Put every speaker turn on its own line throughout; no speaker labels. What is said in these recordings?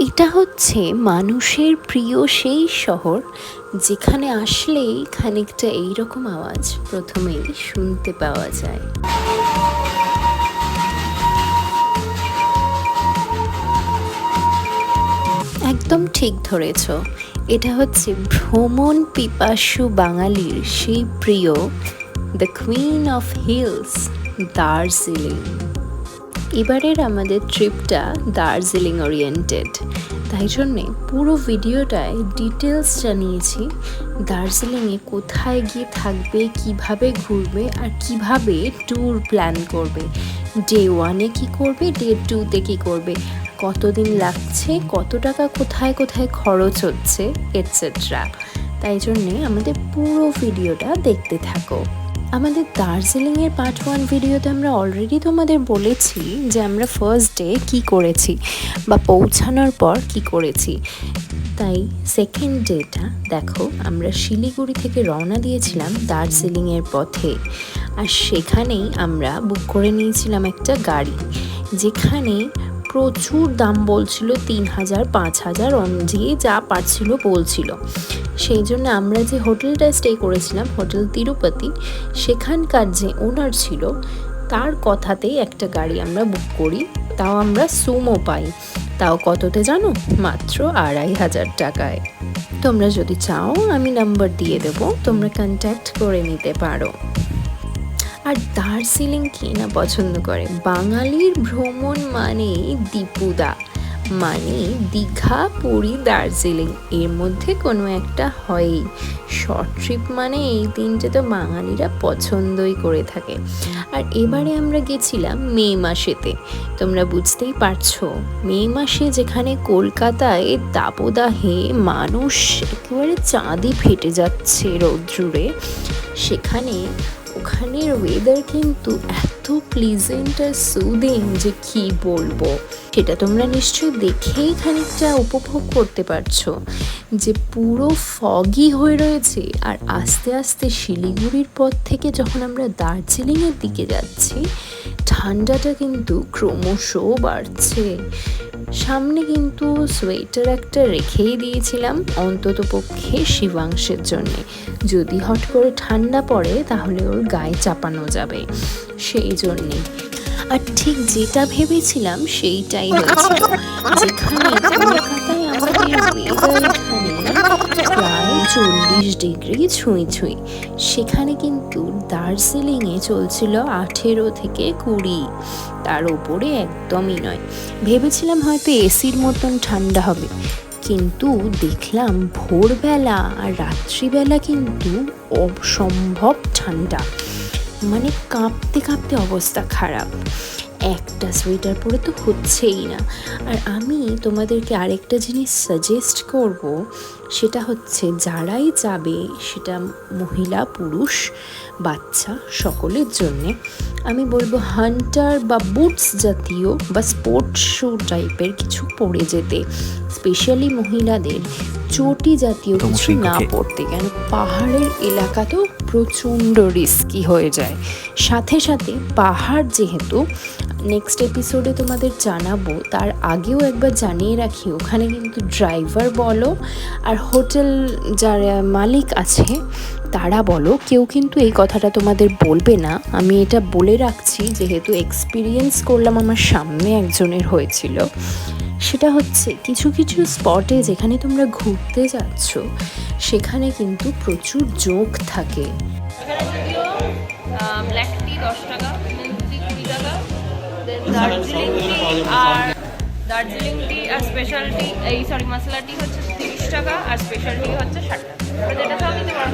এটা হচ্ছে মানুষের প্রিয় সেই শহর যেখানে আসলেই খানিকটা এইরকম আওয়াজ প্রথমেই শুনতে পাওয়া যায়। একদম ঠিক ধরেছ, এটা হচ্ছে ভ্রমণ পিপাসু বাঙালির সেই প্রিয় the queen of hills, Darjeeling. এবারের আমাদের ট্রিপটা দার্জিলিং ওরিয়েন্টেড, তাই জন্যে পুরো ভিডিওটায় ডিটেলস জানিয়েছি দার্জিলিংয়ে কোথায় গিয়ে থাকবে, কিভাবে ঘুরবে আর কিভাবে ট্যুর প্ল্যান করবে, ডে 1-এ কী করবে, ডে 2-তে কী করবে, কতদিন লাগছে, কত টাকা কোথায় কোথায় খরচ হচ্ছে এটসেট্রা। তাই জন্যে আমাদের পুরো ভিডিওটা দেখতে থাকো। আমাদের দার্জিলিংয়ের পার্ট 1 ভিডিওতে আমরা অলরেডি তোমাদের বলেছি যে আমরা ফার্স্ট ডে কী করেছি বা পৌঁছানোর পর কি করেছি। তাই সেকেন্ড ডেটা দেখো, আমরা শিলিগুড়ি থেকে রওনা দিয়েছিলাম দার্জিলিংয়ের পথে, আর সেখানেই আমরা বুক করে নিয়েছিলাম একটা গাড়ি, যেখানে প্রচুর দাম বলছিল, 3,000 5,000 যে যা পারছিল বলছিল। সেই জন্য আমরা যে হোটেলটা স্টে করেছিলাম, হোটেল তিরুপতি, সেখানকার যে ওনার ছিল তার কথাতেই একটা গাড়ি আমরা বুক করি। তাও আমরা সুমো পাই, তাও কততে জানো, মাত্র 2,500 টাকায়। তোমরা যদি চাও আমি নাম্বার দিয়ে দেবো, তোমরা কন্ট্যাক্ট করে নিতে পারো। আর দার্জিলিং কে না পছন্দ করে, বাঙালির ভ্রমণ মানেই দীপুদা, মানে দীঘা, পুরী, দার্জিলিং, এর মধ্যে কোনো একটা হয়ই। শর্ট ট্রিপ মানে এই তিনটে তো বাঙালিরা পছন্দই করে থাকে। আর এবারে আমরা গেছিলাম মে মাসেতে, তোমরা বুঝতেই পারছো মে মাসে যেখানে কলকাতায় দাবদাহে মানুষ একেবারে চাঁদি ফেটে যাচ্ছে রৌদ্রে, সেখানে ওখানের ওয়েদার কিন্তু এত প্লিজেন্ট আর সুদিং যে কি বলবো। সেটা তোমরা নিশ্চয়ই দেখেই খানিকটা উপভোগ করতে পারছো যে পুরো ফগি হয়ে রয়েছে। আর আস্তে আস্তে শিলিগুড়ির পথ থেকে যখন আমরা দার্জিলিংয়ের দিকে যাচ্ছি, ঠান্ডাটা কিন্তু ক্রমশ বাড়ছে। সামনে কিন্তু সোয়েটার একটা রেখেই দিয়েছিলাম অন্তত পক্ষে শিবাংশের জন্যে, যদি হট করে ঠান্ডা পড়ে তাহলে ওর গায়ে চাপানো যাবে, সেই জন্যে। আর ঠিক যেটা ভেবেছিলাম সেইটাই হয়েছিল, যেখানে কলকাতায় আমাদের ওয়েদার এখানে প্রায় 40 ডিগ্রি ছুঁই ছুঁই, সেখানে কিন্তু দার্জিলিংয়ে চলছিল 18 থেকে 20, তার ওপরে একদমই নয়। ভেবেছিলাম হয়তো এসির মতন ঠান্ডা হবে, কিন্তু দেখলাম ভোরবেলা আর রাত্রিবেলা কিন্তু অসম্ভব ঠান্ডা, মানে কাঁপতে কাঁপতে অবস্থা খারাপ। একটা সোয়েটার পরে তো হচ্ছেই না। আর আমি তোমাদেরকে আরেকটা জিনিস সাজেস্ট করব, সেটা হচ্ছে যারাই যাবে, সেটা মহিলা পুরুষ বাচ্চা সকলের জন্যে, আমি বলবো হান্টার বা বুটস জাতীয় বা স্পোর্টস শু টাইপের কিছু পরে যেতে, স্পেশালি মহিলাদের চটি জাতীয় কিছু না পড়তে, কেন পাহাড়ের এলাকা তো প্রচণ্ড রিস্কি হয়ে যায়। সাথে সাথে পাহাড় যেহেতু, নেক্সট এপিসোডে তোমাদের জানাবো, তার আগেও একবার জানিয়ে রাখি, ওখানে কিন্তু ড্রাইভার বলো আর হোটেল যারা মালিক আছে তারা বলো, কেউ কিন্তু এই কথাটা তোমাদের বলবে না। আমি এটা বলে রাখছি যেহেতু এক্সপিরিয়েন্স করলাম, আমার সামনে একজনের হয়েছিল। সেটা হচ্ছে কিছু কিছু স্পটে যেখানে তোমরা ঘুরতে যাচ্ছ, সেখানে কিন্তু প্রচুর জোঁক থাকে।
ব্ল্যাক টি 10 টাকা, মিল্ক টি 20 টাকা, দার্জিলিং টি আর স্পেশাল টি, মশলা টি হচ্ছে 30 টাকা, আর স্পেশাল টি হচ্ছে 60 টাকা। যেটা সব নিতে পারো।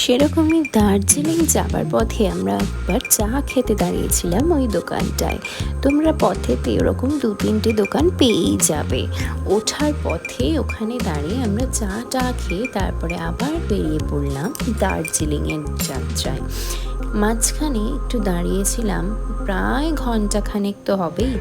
সেরকমই দার্জিলিং যাবার পথে আমরা একবার চা খেতে দাঁড়িয়েছিলাম ওই দোকানটায়। তোমরা পথেতে ওরকম 2-3টে দোকান পেয়েই যাবে। ওঠার পথে ওখানে দাঁড়িয়ে আমরা চা খেয়ে তারপরে আবার বেরিয়ে পড়লাম দার্জিলিংয়ের যাত্রায়। মাঝখানে একটু দাঁড়িয়েছিলাম, প্রায় ঘন্টাখানেক তো হবেই।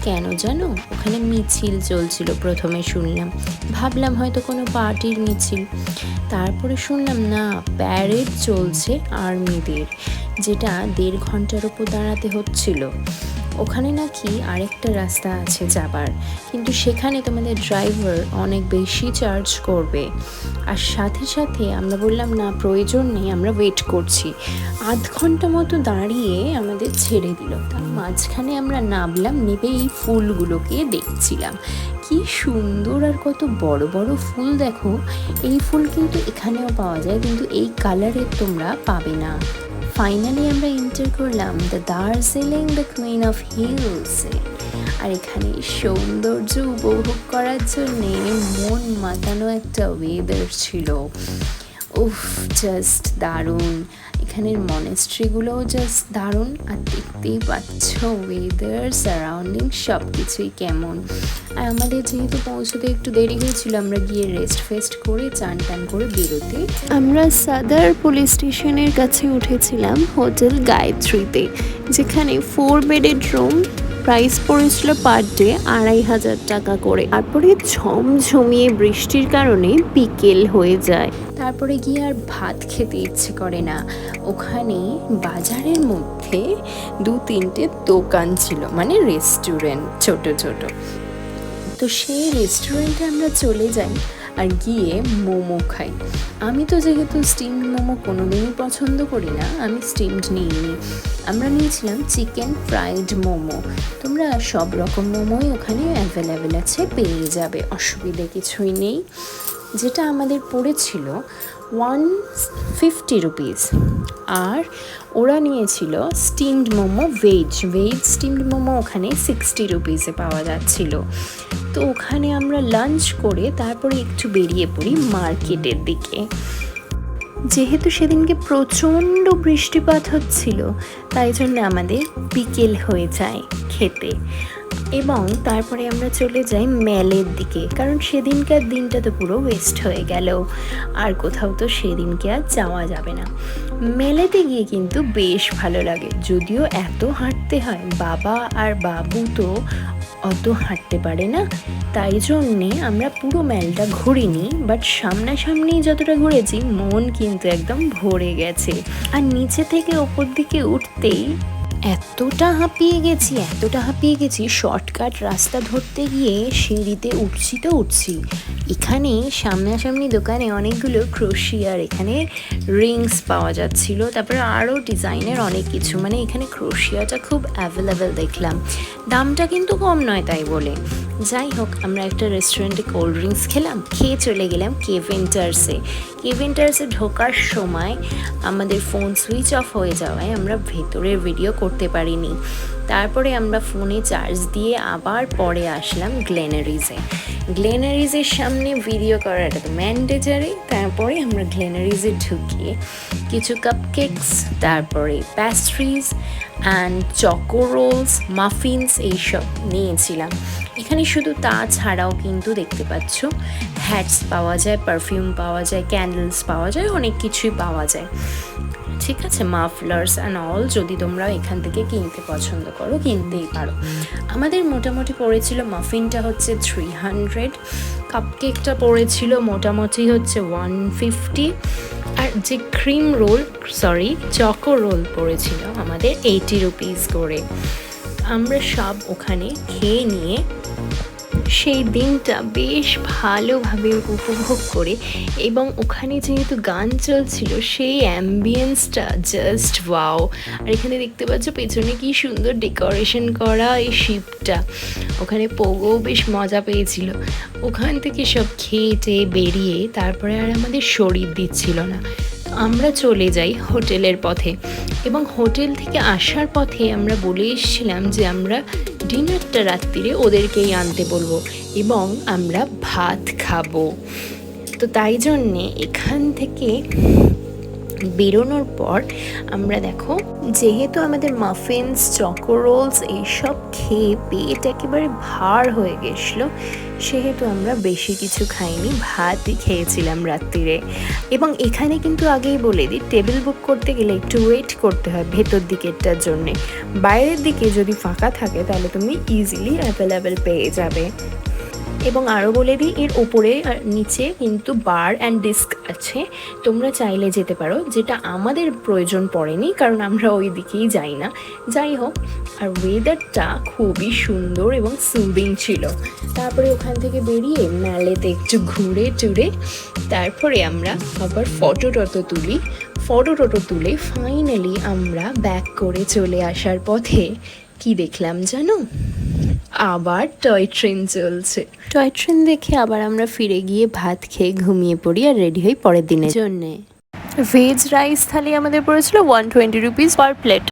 কেন জানো, ওখানে মিছিল চলছিল। প্রথমে শুনলাম, ভাবলাম হয়তো কোনো পার্টির মিছিল, তারপরে শুনলাম না, প্যারেড চলছে আর্মিদের, যেটা 1.5 ঘন্টার উপর দাঁড়াতে হচ্ছিল। ওখানে নাকি আরেকটা রাস্তা আছে যাবার, কিন্তু সেখানে তোমাদের ড্রাইভার অনেক বেশি চার্জ করবে। আর সাথে সাথে আমরা বললাম না, প্রয়োজন নেই, আমরা ওয়েট করছি। আধ ঘন্টা মতো দাঁড়িয়ে আমাদের ছেড়ে দিল। তার মাঝখানে আমরা নামলাম, নেবে এই ফুলগুলোকে দেখছিলাম। কি সুন্দর আর কত বড় বড় ফুল দেখো। এই ফুল কিন্তু এখানেও পাওয়া যায়, কিন্তু এই কালারের তোমরা পাবে না। ফাইনালি আমরা এন্টার করলাম the Darjeeling the queen of হিলসে। আর এখানে সৌন্দর্য উপভোগ করার জন্যে মন মাতানো একটা ওয়েদার ছিল। উফ, জাস্ট দারুণ। এখানের মনেস্ট্রিগুলোও জাস্ট দারুণ। আর দেখতেই পাচ্ছ ওয়েদার, সারাউন্ডিং সব কিছুই কেমন। আর আমাদের যেহেতু পৌঁছতে একটু দেরি হয়েছিল, আমরা গিয়ে রেস্ট ফেস্ট করে চান টান করে বেরোতে আমরা সাদার পুলিশ স্টেশনের কাছে উঠেছিলাম হোটেল গায়ত্রীতে, যেখানে 4 বেডেড রুম, প্রাইস পড়েছিল পার ডে 2500 টাকা করে। তারপরে ঝমঝমিয়ে বৃষ্টির কারণে বিকেল হয়ে যায়। তারপরে গিয়ে আর ভাত খেতে ইচ্ছে করে না। ওখানে বাজারের মধ্যে 2-3টে দোকান ছিল, মানে রেস্টুরেন্ট ছোট ছোট। তো সেই রেস্টুরেন্টে আমরা চলে যাই আর গিয়ে মোমো খাই। আমি তো যেহেতু স্টিমড মোমো কোনোদিনই পছন্দ করি না, আমি স্টিমড নিইনি। আমরা নিয়েছিলাম চিকেন ফ্রাইড মোমো। তোমরা সব রকম মোমোই ওখানে অ্যাভেলেবেল আছে, পেয়ে যাবে, অসুবিধে কিছুই নেই। যেটা আমাদের পড়েছিল 150 রুপিস। আর ওরা নিয়েছিল steamed momo, veg steamed momo ওখানে 60 রুপিসে পাওয়া যাচ্ছিল। তো ওখানে আমরা লাঞ্চ করে তারপরে একটু বেরিয়ে পড়ি মার্কেটের দিকে। যেহেতু সেদিনকে প্রচণ্ড বৃষ্টিপাত হচ্ছিল, তাই জন্য আমাদের বিকেল হয়ে যায় খেতে। এবং তারপরে আমরা চলে যাই মেলের দিকে, কারণ সেদিনকার দিনটা তো পুরো ওয়েস্ট হয়ে গেল, আর কোথাও তো সেদিনকে আর যাওয়া যাবে না। মেলেতে গিয়ে কিন্তু বেশ ভালো লাগে, যদিও এত হাঁটতে হয়, বাবা আর বাবু তো অত হাঁটতে পারে না, তাই জন্যে আমরা পুরো মেলটা ঘুরিনি, বাট সামনাসামনি যতটা ঘুরেছি মন কিন্তু একদম ভরে গেছে। আর নিচে থেকে ওপর দিকে উঠতেই এতটা হাঁপিয়ে গেছি, শর্টকাট রাস্তা ধরতে গিয়ে সিঁড়িতে উঠছি। এখানে সামনাসামনি দোকানে অনেকগুলো ক্রোশিয়ার, এখানে রিংস পাওয়া যাচ্ছিল, তারপরে আরও ডিজাইনের অনেক কিছু, মানে এখানে ক্রোশিয়াটা খুব অ্যাভেলেবেল দেখলাম। দামটা কিন্তু কম নয় তাই বলে। যাই হোক, আমরা একটা রেস্টুরেন্টে কোল্ড ড্রিঙ্কস খেলাম, খেয়ে চলে গেলাম কেভেন্টার্সে ঢোকার সময় আমাদের ফোন সুইচ অফ হয়ে যাওয়ায় আমরা ভেতরের ভিডিও করতে পারিনি। তারপরে আমরা ফোনে চার্জ দিয়ে আবার পরে আসলাম গ্লেনারিজের সামনে ভিডিও করাটা তো ম্যান্ডেটারি। তারপরে আমরা গ্লেনারিজে ঢুকিয়ে কিছু কাপকেকস, তারপরে প্যাস্ট্রিজ অ্যান্ড চকো রোলস, মাফিনস এইসব নিয়েছিলাম। এখানে শুধু তা ছাড়াও কিন্তু দেখতে পাচ্ছ হ্যাটস পাওয়া যায়, পারফিউম পাওয়া যায়, ক্যান্ডেলস পাওয়া যায়, অনেক কিছুই পাওয়া যায়। ঠিক আছে, মাফলার্স অ্যান্ড অল যদি তোমরা এখান থেকে কিনতে পছন্দ করো কিনতেই পারো। আমাদের মোটামুটি পড়েছিল, মাফিনটা হচ্ছে 300, কাপকেকটা পড়েছিল মোটামুটি হচ্ছে 150, আর যে চকো রোল পড়েছিল আমাদের 80 রুপিস করে। আমরা সব ওখানে খেয়ে নিয়ে সেই দিনটা বেশ ভালোভাবে উপভোগ করে, এবং ওখানে যেহেতু গান চলছিল সেই অ্যাম্বিয়েন্সটা জাস্ট ওয়াও। আর এখানে দেখতে পাচ্ছ পেছনে কি সুন্দর ডেকোরেশন করা এই শিপটা, ওখানে পোগোও বেশ মজা পেয়েছিল। ওখান থেকে সব খেয়ে বেরিয়ে তারপরে আর আমাদের শরীর দিচ্ছিল না, আমরা চলে যাই হোটেলের পথে। এবং হোটেল থেকে আসার পথে আমরা বলে এসেছিলাম যে আমরা ডিনারটা রাত্রিরে ওদেরকেই আনতে বলবো এবং আমরা ভাত খাবো। তো তাই জন্যে এখান থেকে বেরোনোর পর আমরা দেখো, যেহেতু আমাদের মাফিনস, চকো রোলস এইসব খেয়ে পেট একেবারে ভার হয়ে গেছিলো, সেহেতু আমরা বেশি কিছু খাইনি, ভাতই খেয়েছিলাম রাত্রিরে। এবং এখানে কিন্তু আগেই বলে দিই, টেবিল বুক করতে গেলে একটু ওয়েট করতে হয় ভেতর দিকেরটার জন্যে। বাইরের দিকে যদি ফাঁকা থাকে তাহলে তুমি ইজিলি অ্যাভেলেবেল পেয়ে যাবে। এবং আরও বলে দিই, এর ওপরে আর নিচে কিন্তু বার অ্যান্ড ডিস্ক আছে, তোমরা চাইলে যেতে পারো, যেটা আমাদের প্রয়োজন পড়েনি কারণ আমরা ওই দিকেই যাই না। যাই হোক, আর ওয়েদারটা খুবই সুন্দর এবং সুদিং ছিল। তারপরে ওখান থেকে বেরিয়ে ম্যালেতে একটু ঘুরে টুরে তারপরে আমরা আবার ফটো টটো তুলে ফাইনালি আমরা ব্যাক করে চলে আসার পথে কি দেখলাম জানো? আবার টয় ট্রেন চলছে। টয় ট্রেন দেখে আবার আমরা ফিরে গিয়ে ভাত খেয়ে ঘুমিয়ে পড়ি আর রেডি হই পরের দিনের জন্যে। ভেজ রাইস থালি আমাদের পড়েছিল 120 রুপিস পার প্লেট।